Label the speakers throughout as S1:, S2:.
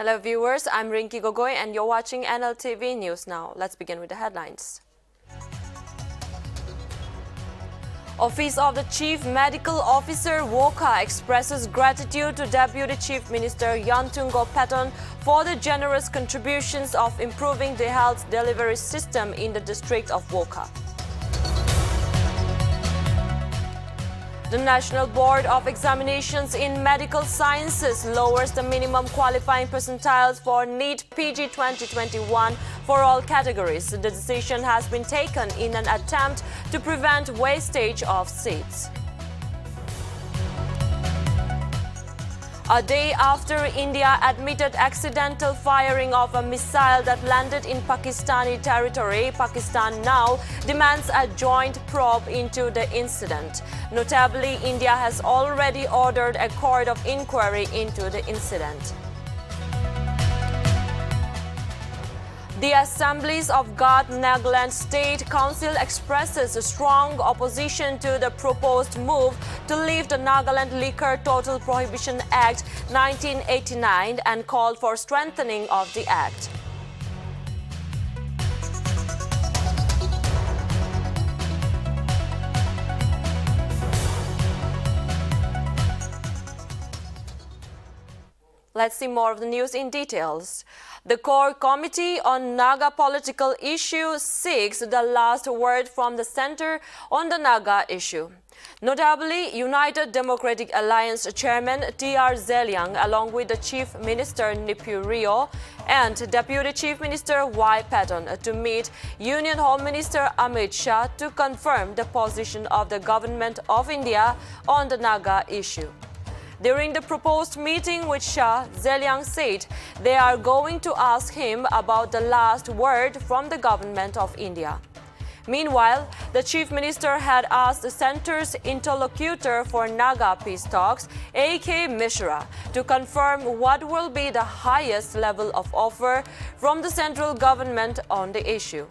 S1: Hello viewers, I'm Rinki Gogoi and you're watching Nltv News Now. Let's begin with the headlines. Office of the Chief Medical Officer Woka expresses gratitude to Deputy Chief Minister Yantungo Patton for the generous contributions of improving the health delivery system in the district of Woka. The National Board of Examinations in Medical Sciences lowers the minimum qualifying percentiles for NEET-PG 2021 for all categories. The decision has been taken in an attempt to prevent wastage of seats. A day after India admitted accidental firing of a missile that landed in Pakistani territory, Pakistan now demands a joint probe into the incident. Notably, India has already ordered a court of inquiry into the incident. The Assemblies of God Nagaland State Council expresses a strong opposition to the proposed move to lift the Nagaland Liquor Total Prohibition Act 1989 and called for strengthening of the act. Let's see more of the news in details. The Core Committee on Naga Political Issues seeks the last word from the Centre on the Naga issue. Notably, United Democratic Alliance Chairman T.R. Zeliang, along with the Chief Minister Nipu Rio and Deputy Chief Minister Y. Patton, to meet Union Home Minister Amit Shah to confirm the position of the Government of India on the Naga issue. During the proposed meeting with Shah, Zeliang said they are going to ask him about the last word from the Government of India. Meanwhile, the Chief Minister had asked the Centre's interlocutor for Naga peace talks, A.K. Mishra, to confirm what will be the highest level of offer from the central government on the issue.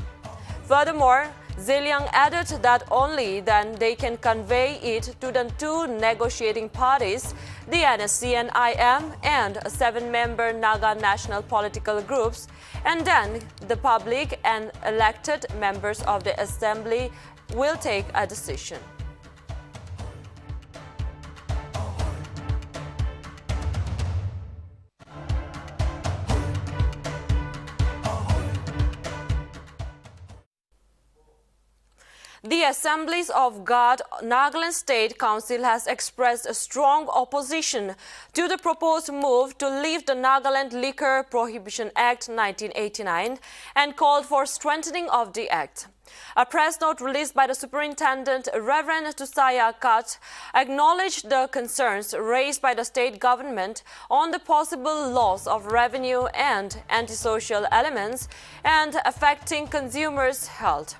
S1: Furthermore, Zeliang added that only then they can convey it to the two negotiating parties, the NSC-NIM and 7-member Naga national political groups, and then the public and elected members of the Assembly will take a decision. The Assemblies of God Nagaland State Council has expressed a strong opposition to the proposed move to lift the Nagaland Liquor Prohibition Act 1989 and called for strengthening of the act. A press note released by the Superintendent, Reverend Tusaya Kat, acknowledged the concerns raised by the state government on the possible loss of revenue and antisocial elements and affecting consumers' health.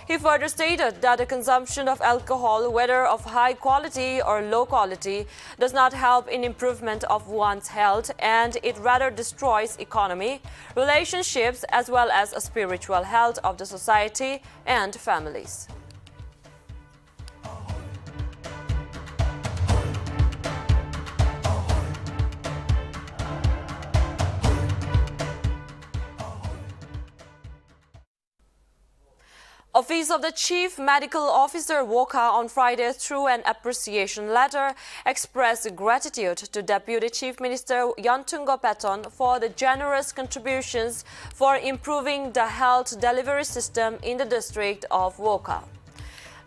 S1: He further stated that the consumption of alcohol, whether of high quality or low quality, does not help in improvement of one's health, and it rather destroys economy, relationships, as well as a spiritual health of the society and families. Office of the Chief Medical Officer Woka on Friday, through an appreciation letter, expressed gratitude to Deputy Chief Minister Yantungo Patton for the generous contributions for improving the health delivery system in the district of Woka.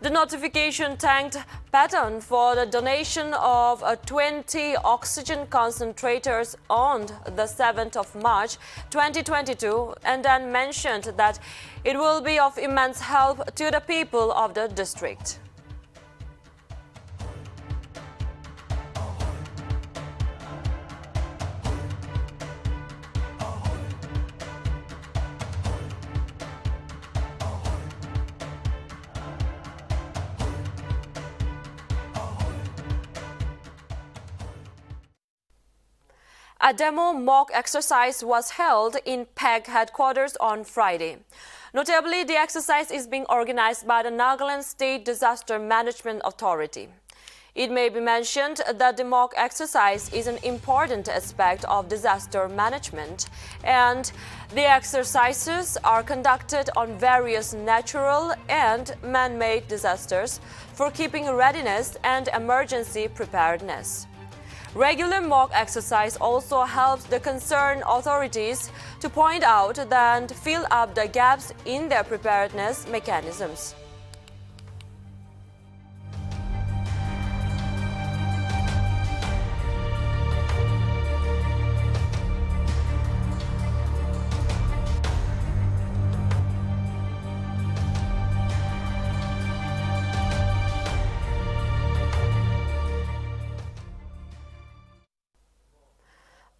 S1: The notification thanked Patton for the donation of 20 oxygen concentrators on the 7th of March 2022 and then mentioned that it will be of immense help to the people of the district. A demo mock exercise was held in PEG headquarters on Friday. Notably, the exercise is being organized by the Nagaland State Disaster Management Authority. It may be mentioned that the mock exercise is an important aspect of disaster management, and the exercises are conducted on various natural and man-made disasters for keeping readiness and emergency preparedness. Regular mock exercise also helps the concerned authorities to point out and fill up the gaps in their preparedness mechanisms.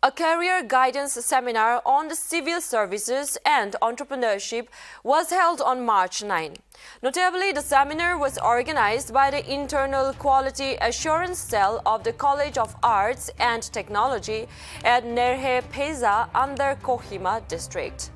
S1: A career guidance seminar on the civil services and entrepreneurship was held on March 9. Notably, the seminar was organized by the Internal Quality Assurance Cell of the College of Arts and Technology at Nltv under Kohima district.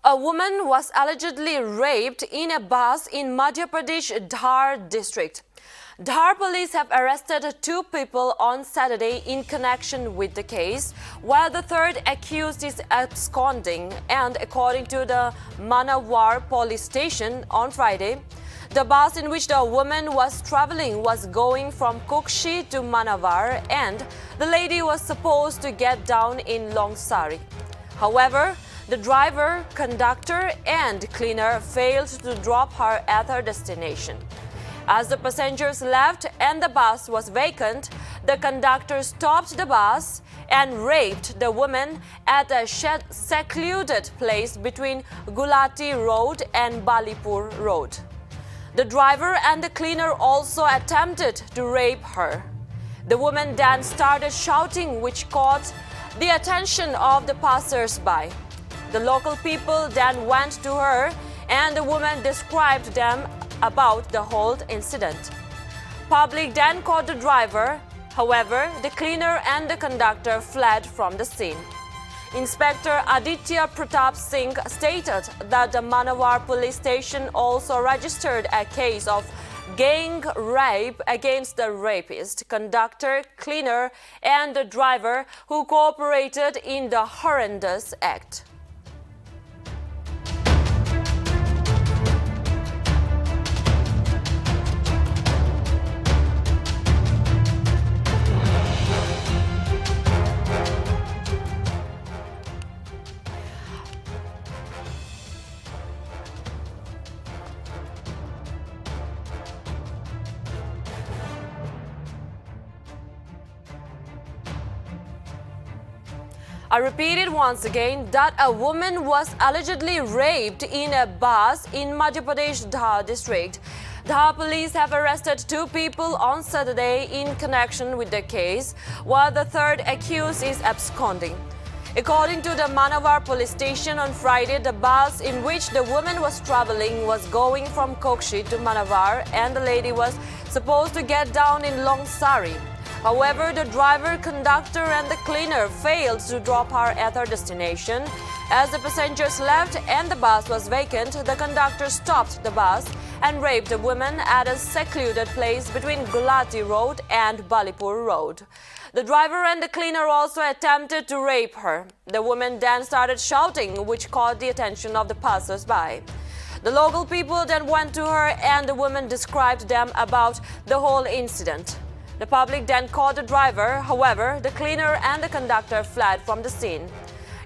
S1: A woman was allegedly raped in a bus in Madhya Pradesh Dhar district. Dhar police have arrested 2 people on Saturday in connection with the case, while the third accused is absconding, and according to the Manawar police station on Friday, the bus in which the woman was traveling was going from Kukshi to Manawar, and the lady was supposed to get down in Longsari. However, the driver, conductor and cleaner failed to drop her at her destination. As the passengers left and the bus was vacant, the conductor stopped the bus and raped the woman at a secluded place between Gulati Road and Balipur Road. The driver and the cleaner also attempted to rape her. The woman then started shouting, which caught the attention of the passers-by. The local people then went to her and the woman described them about the whole incident. Public then caught the driver. However, the cleaner and the conductor fled from the scene. Inspector Aditya Pratap Singh stated that the Manawar police station also registered a case of gang rape against the rapist, conductor, cleaner and the driver who cooperated in the horrendous act. I repeat it once again that a woman was allegedly raped in a bus in Madhya Pradesh Dhar district. Dhar police have arrested 2 people on Saturday in connection with the case, while the third accused is absconding. According to the Manawar police station on Friday, the bus in which the woman was traveling was going from Kokshi to Manawar and the lady was supposed to get down in Longsari. However, the driver, conductor and the cleaner failed to drop her at her destination. As the passengers left and the bus was vacant, the conductor stopped the bus and raped the woman at a secluded place between Gulati Road and Balipur Road. The driver and the cleaner also attempted to rape her. The woman then started shouting, which caught the attention of the passers-by. The local people then went to her and the woman described them about the whole incident. The public then caught the driver. However, the cleaner and the conductor fled from the scene.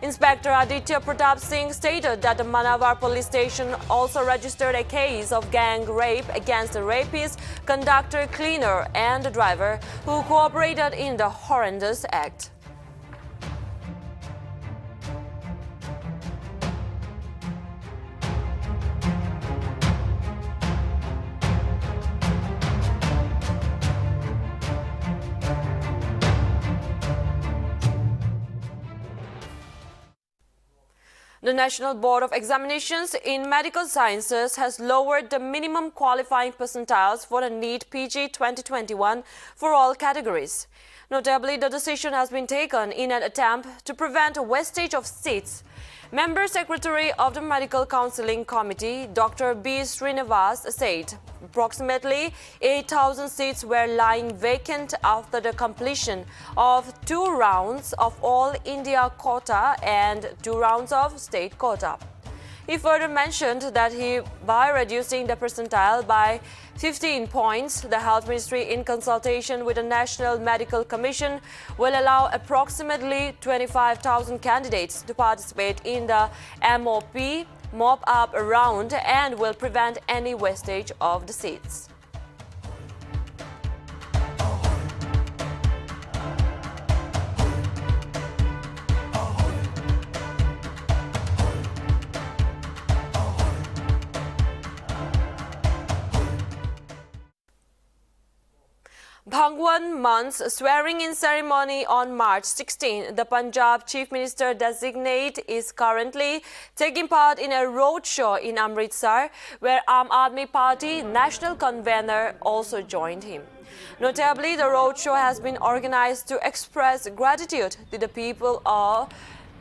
S1: Inspector Aditya Pratap Singh stated that the Manawar police station also registered a case of gang rape against the rapist, conductor, cleaner and the driver who cooperated in the horrendous act. The National Board of Examinations in Medical Sciences has lowered the minimum qualifying percentiles for the NEET-PG 2021 for all categories. Notably, the decision has been taken in an attempt to prevent wastage of seats. Member Secretary of the Medical Counselling Committee, Dr. B. Srinivas, said approximately 8,000 seats were lying vacant after the completion of 2 rounds of All India quota and 2 rounds of state quota. He further mentioned that by reducing the percentile by 15 points, the Health Ministry, in consultation with the National Medical Commission, will allow approximately 25,000 candidates to participate in the mop-up round and will prevent any wastage of the seats. Bhagwan Mann's swearing-in ceremony on March 16, the Punjab Chief Minister designate is currently taking part in a roadshow in Amritsar, where Aam Aadmi Party national convener also joined him. Notably, the roadshow has been organized to express gratitude to the people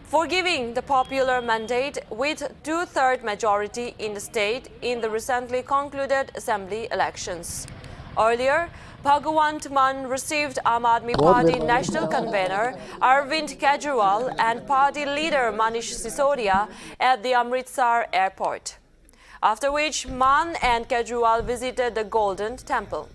S1: for giving the popular mandate with 2/3 majority in the state in the recently concluded assembly elections. Earlier, Bhagwant Mann received Aam Aadmi Party national convener Arvind Kejriwal and party leader Manish Sisodia at the Amritsar airport, after which Mann and Kejriwal visited the Golden Temple.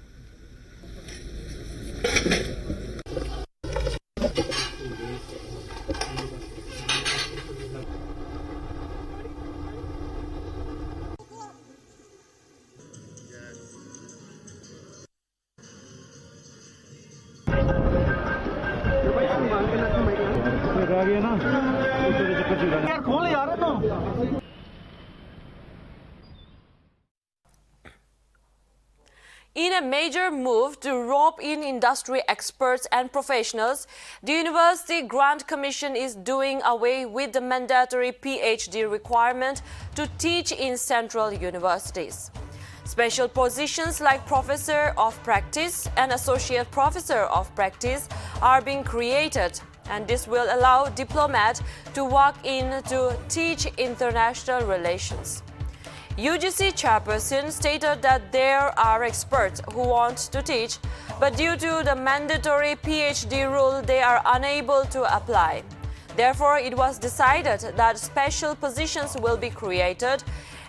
S1: In a major move to rope in industry experts and professionals, the University Grant Commission is doing away with the mandatory PhD requirement to teach in central universities. Special positions like Professor of Practice and Associate Professor of Practice are being created, and this will allow diplomats to walk in to teach international relations. UGC chairperson stated that there are experts who want to teach, but due to the mandatory PhD rule, they are unable to apply. Therefore, it was decided that special positions will be created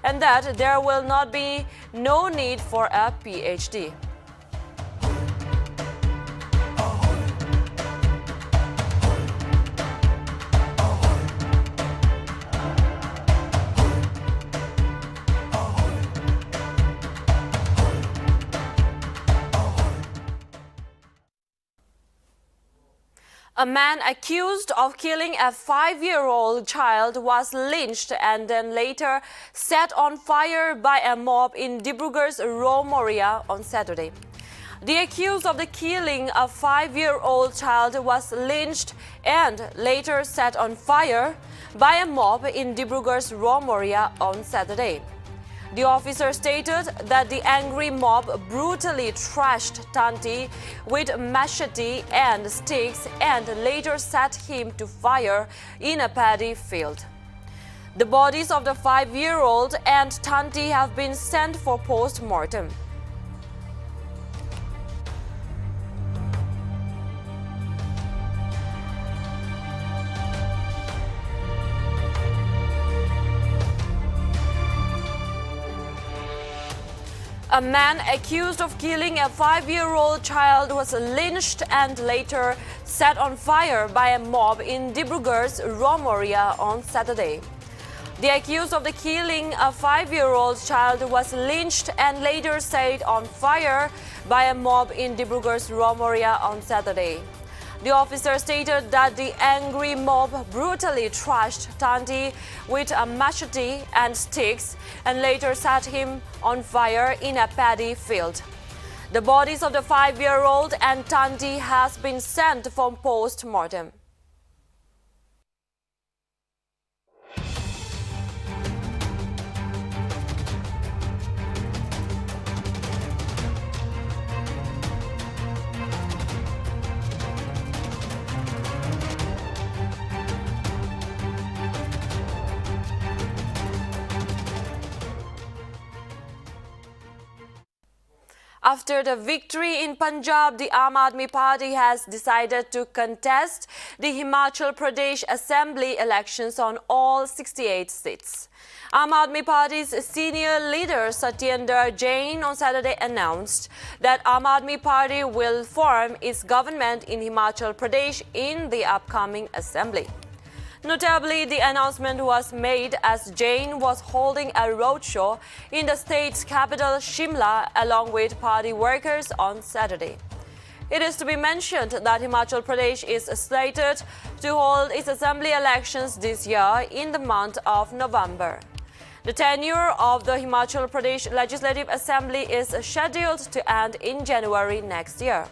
S1: and that there will not be no need for a PhD. A man accused of killing a 5-year-old child was lynched and then later set on fire by a mob in Dibrugarh's Raw Moria on Saturday. The accused of the killing of a 5-year-old child was lynched and later set on fire by a mob in Dibrugarh's Raw Moria on Saturday. The officer stated that the angry mob brutally trashed Tanti with machete and sticks and later set him to fire in a paddy field. The bodies of the 5-year-old and Tanti have been sent for post-mortem. A man accused of killing a 5-year-old child was lynched and later set on fire by a mob in Dibrugarh's Raw Moria on Saturday. The accused of the killing a 5-year-old child was lynched and later set on fire by a mob in Dibrugarh's Raw Moria on Saturday. The officer stated that the angry mob brutally trashed Tanti with a machete and sticks and later set him on fire in a paddy field. The bodies of the 5-year-old and Tanti has been sent for post-mortem. After the victory in Punjab, the Aam Aadmi Party has decided to contest the Himachal Pradesh Assembly elections on all 68 seats. Aam Aadmi Party's senior leader Satyendra Jain on Saturday announced that Aam Aadmi Party will form its government in Himachal Pradesh in the upcoming assembly. Notably, the announcement was made as Jain was holding a roadshow in the state's capital Shimla along with party workers on Saturday. It is to be mentioned that Himachal Pradesh is slated to hold its assembly elections this year in the month of November. The tenure of the Himachal Pradesh Legislative Assembly is scheduled to end in January next year.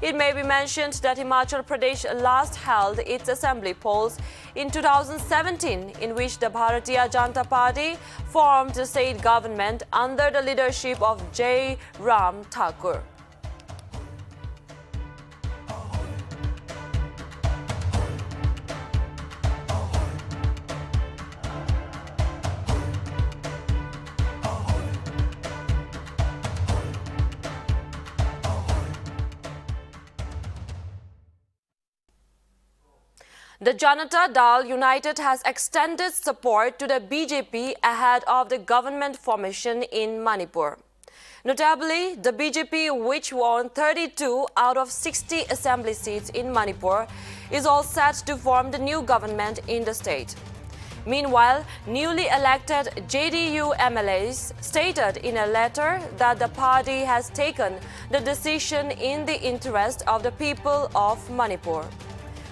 S1: It may be mentioned that Himachal Pradesh last held its assembly polls in 2017, in which the Bharatiya Janata Party formed the state government under the leadership of Jai Ram Thakur. The Janata Dal United has extended support to the BJP ahead of the government formation in Manipur. Notably, the BJP, which won 32 out of 60 assembly seats in Manipur, is all set to form the new government in the state. Meanwhile, newly elected JDU MLAs stated in a letter that the party has taken the decision in the interest of the people of Manipur.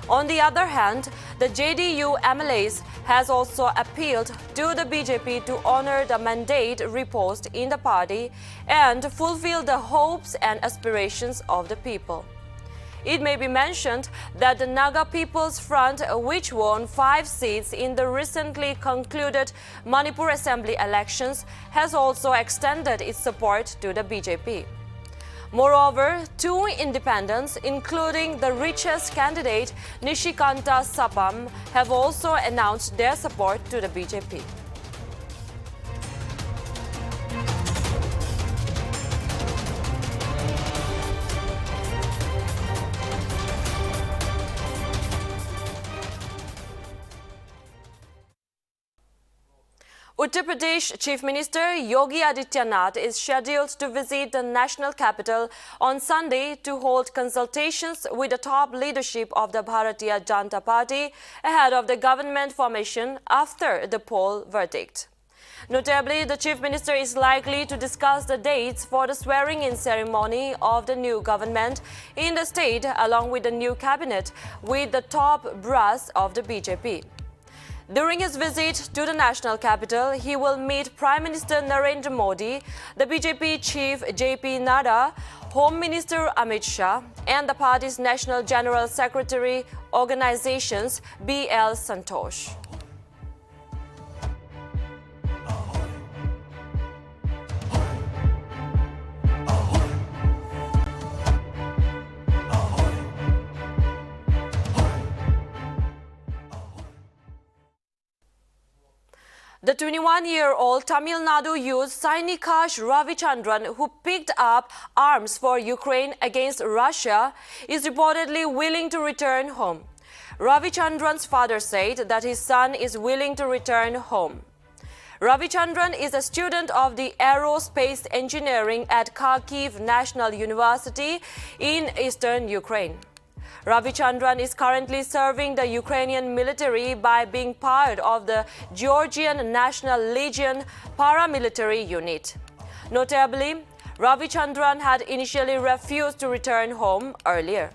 S1: On the other hand, the JDU MLAs has also appealed to the BJP to honor the mandate reposed in the party and fulfill the hopes and aspirations of the people. It may be mentioned that the Naga People's Front, which won 5 seats in the recently concluded Manipur Assembly elections, has also extended its support to the BJP. Moreover, 2 independents, including the richest candidate Nishikanta Sapam, have also announced their support to the BJP. Uttar Pradesh Chief Minister Yogi Adityanath is scheduled to visit the national capital on Sunday to hold consultations with the top leadership of the Bharatiya Janata Party ahead of the government formation after the poll verdict. Notably, the Chief Minister is likely to discuss the dates for the swearing-in ceremony of the new government in the state along with the new cabinet with the top brass of the BJP. During his visit to the national capital, he will meet Prime Minister Narendra Modi, the BJP Chief JP Nadda, Home Minister Amit Shah, and the party's National General Secretary Organizations BL Santosh. The 21-year-old Tamil Nadu youth Sainikash Ravichandran, who picked up arms for Ukraine against Russia, is reportedly willing to return home. Ravichandran's father said that his son is willing to return home. Ravichandran is a student of the aerospace engineering at Kharkiv National University in eastern Ukraine. Ravichandran is currently serving the Ukrainian military by being part of the Georgian National Legion paramilitary unit. Notably, Ravichandran had initially refused to return home earlier.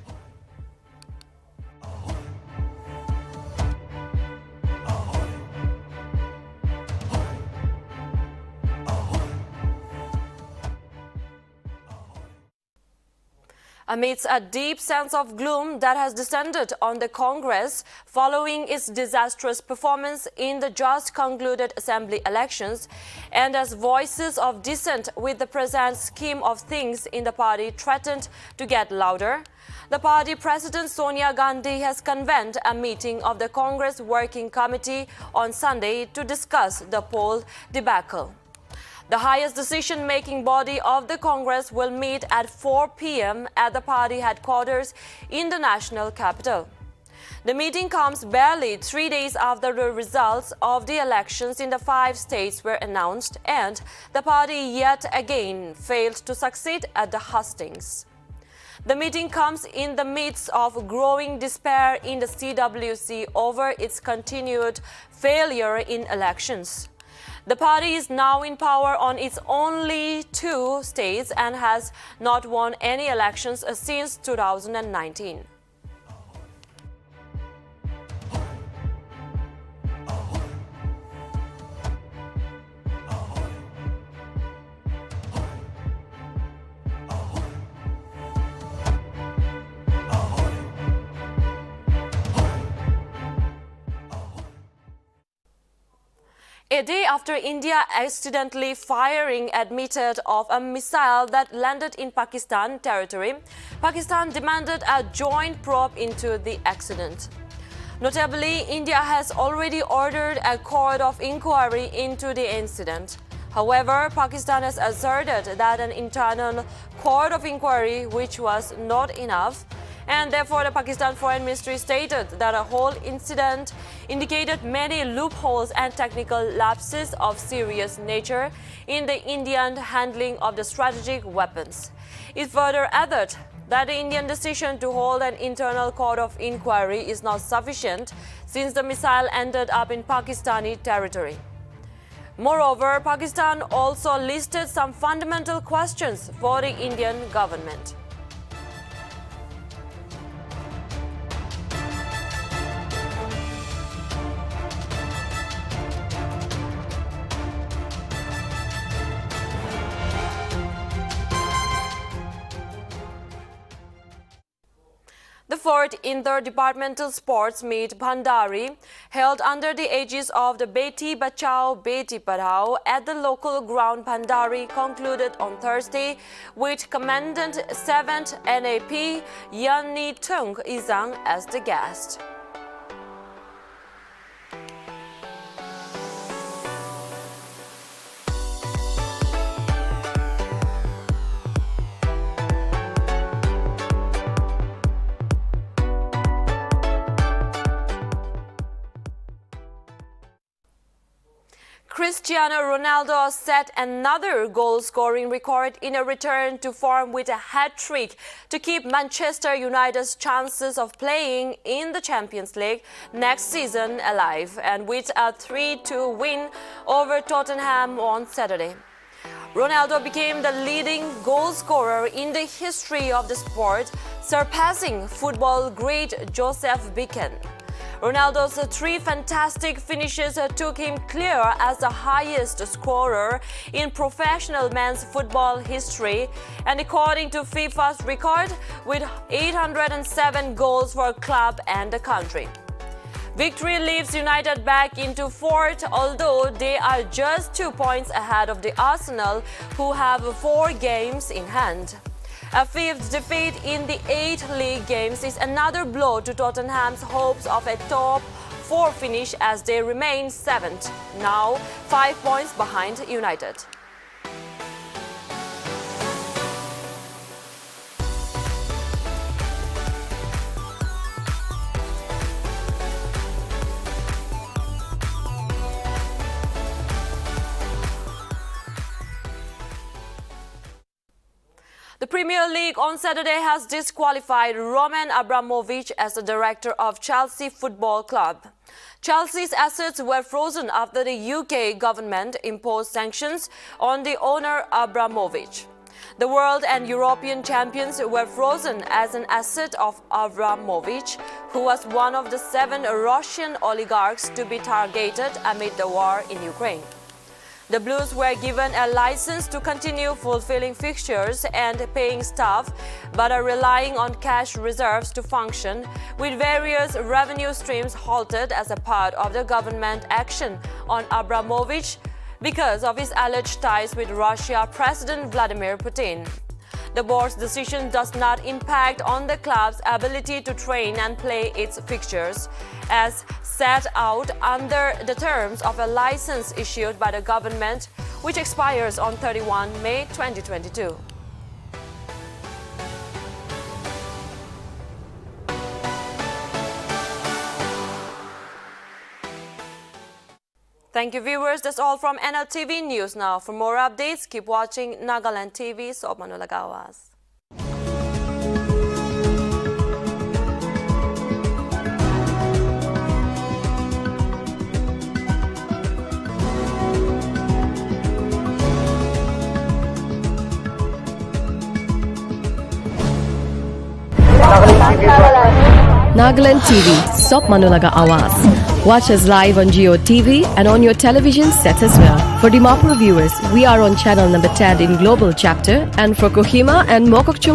S1: Amidst a deep sense of gloom that has descended on the Congress following its disastrous performance in the just concluded assembly elections, and as voices of dissent with the present scheme of things in the party threatened to get louder, the party president Sonia Gandhi has convened a meeting of the Congress Working Committee on Sunday to discuss the poll debacle. The highest decision-making body of the Congress will meet at 4 p.m. at the party headquarters in the national capital. The meeting comes barely 3 days after the results of the elections in the 5 states were announced and the party yet again failed to succeed at the hustings. The meeting comes in the midst of growing despair in the CWC over its continued failure in elections. The party is now in power on its only 2 states and has not won any elections since 2019. A day after India accidentally firing admitted of a missile that landed in Pakistan territory, Pakistan demanded a joint probe into the accident. Notably, India has already ordered a court of inquiry into the incident. However, Pakistan has asserted that an internal court of inquiry, which was not enough, and therefore the Pakistan Foreign Ministry stated that a whole incident indicated many loopholes and technical lapses of serious nature in the Indian handling of the strategic weapons. It further added that the Indian decision to hold an internal court of inquiry is not sufficient since the missile ended up in Pakistani territory. Moreover, Pakistan also listed some fundamental questions for the Indian government. The 4th Inter-Departmental Sports Meet Bhandari, held under the aegis of the Beti Bachao Beti Padhao at the local ground Bhandari, concluded on Thursday with Commandant 7th NAP Yanni Tung Izang as the guest. Cristiano Ronaldo set another goal-scoring record in a return to form with a hat-trick to keep Manchester United's chances of playing in the Champions League next season alive, and with a 3-2 win over Tottenham on Saturday. Ronaldo became the leading goal-scorer in the history of the sport, surpassing football great Joseph Bican. Ronaldo's 3 fantastic finishes took him clear as the highest scorer in professional men's football history, and according to FIFA's record, with 807 goals for club and the country. Victory leaves United back into 4th, although they are just 2 points ahead of the Arsenal, who have 4 games in hand. A 5th defeat in the 8 league games is another blow to Tottenham's hopes of a top 4 finish as they remain 7th, now 5 points behind United. The Premier League on Saturday has disqualified Roman Abramovich as the director of Chelsea Football Club. Chelsea's assets were frozen after the UK government imposed sanctions on the owner Abramovich. The world and European champions were frozen as an asset of Abramovich, who was one of the 7 Russian oligarchs to be targeted amid the war in Ukraine. The Blues were given a license to continue fulfilling fixtures and paying staff, but are relying on cash reserves to function, with various revenue streams halted as a part of the government action on Abramovich because of his alleged ties with Russia President Vladimir Putin. The board's decision does not impact on the club's ability to train and play its fixtures, as set out under the terms of a license issued by the government, which expires on 31 May 2022. Thank you, viewers. That's all from Nltv News Now. For more updates, keep watching Nagaland TV. Sob Manulaga Awas.
S2: Nagaland TV, Sob Manulaga Awas. Watch us live on Jio TV and on your television sets as well. For Dimapur viewers, we are on channel number 10 in Global Chapter, and for Kohima and Mokokchung